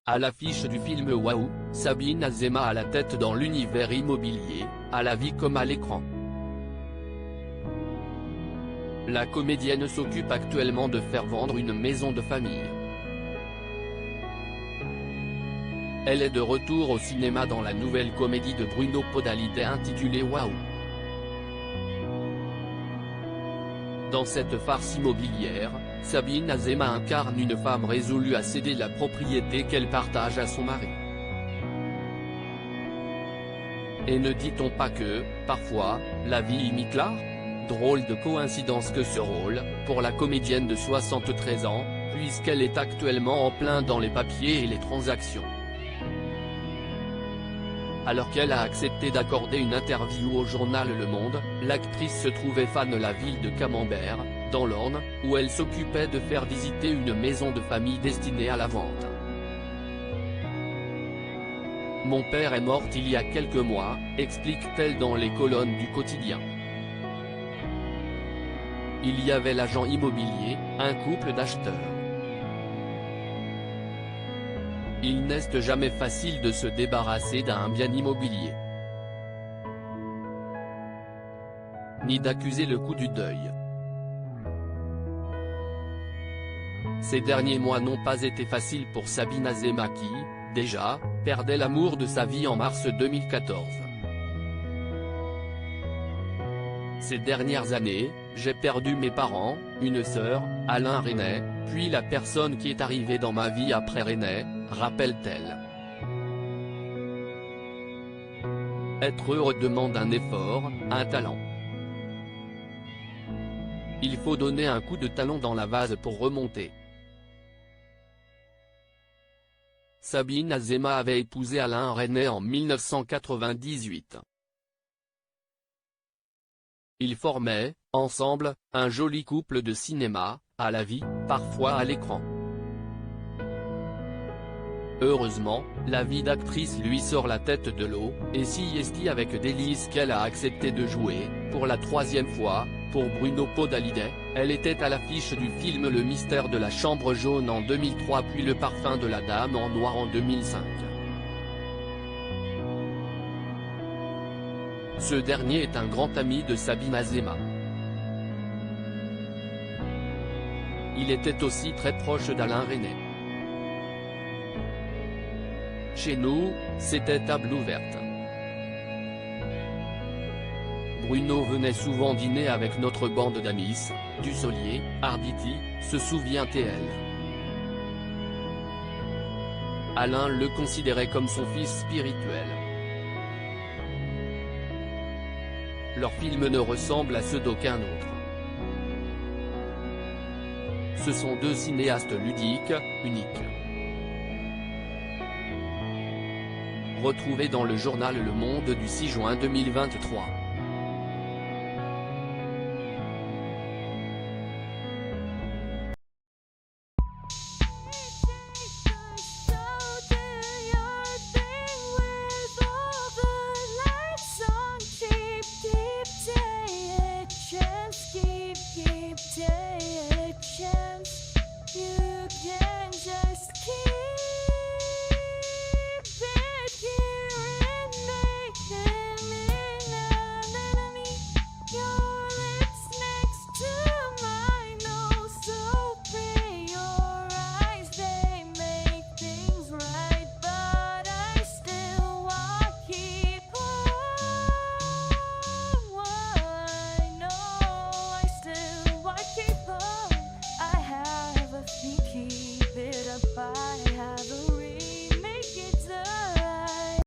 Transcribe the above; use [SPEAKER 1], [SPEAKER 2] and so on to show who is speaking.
[SPEAKER 1] À l'affiche du film Waouh, Sabine Azema à la tête dans l'univers immobilier, à la vie comme à l'écran. La comédienne s'occupe actuellement de faire vendre une maison de famille. Elle est de retour au cinéma dans la nouvelle comédie de Bruno Podalide intitulée Waouh. Dans cette farce immobilière, Sabine Azema incarne une femme résolue à céder la propriété qu'elle partage à son mari. Et ne dit-on pas que, parfois, la vie imite l'art ? Drôle de coïncidence que ce rôle, pour la comédienne de 73 ans, puisqu'elle est actuellement en plein dans les papiers et les transactions. Alors qu'elle a accepté d'accorder une interview au journal Le Monde, l'actrice se trouvait fan de la ville de Camembert, dans l'Orne, où elle s'occupait de faire visiter une maison de famille destinée à la vente. Mon père est mort il y a quelques mois, explique-t-elle dans les colonnes du quotidien. Il y avait l'agent immobilier, un couple d'acheteurs. Il n'est jamais facile de se débarrasser d'un bien immobilier. Ni d'accuser le coup du deuil. Ces derniers mois n'ont pas été faciles pour Sabine Azema qui, déjà, perdait l'amour de sa vie en mars 2014. Ces dernières années, j'ai perdu mes parents, une sœur, Alain Resnais, puis la personne qui est arrivée dans ma vie après Resnais, rappelle-t-elle. Être heureux demande un effort, un talent. Il faut donner un coup de talon dans la vase pour remonter. Sabine Azema avait épousé Alain Resnais en 1998. Ils formaient, ensemble, un joli couple de cinéma, à la vie, parfois à l'écran. Heureusement, la vie d'actrice lui sort la tête de l'eau, et si est avec délice qu'elle a accepté de jouer, pour la troisième fois, pour Bruno Podalide. Elle était à l'affiche du film Le mystère de la chambre jaune en 2003 puis Le parfum de la dame en noir en 2005. Ce dernier est un grand ami de Sabine Azema. Il était aussi très proche d'Alain Resnais. Chez nous, c'était table ouverte. Bruno venait souvent dîner avec notre bande d'amis, Dussolier, Arditi, se souvient TL. Alain le considérait comme son fils spirituel. Leurs films ne ressemblent à ceux d'aucun autre. Ce sont deux cinéastes ludiques, uniques. Retrouvé dans le journal Le Monde du 6 juin 2023.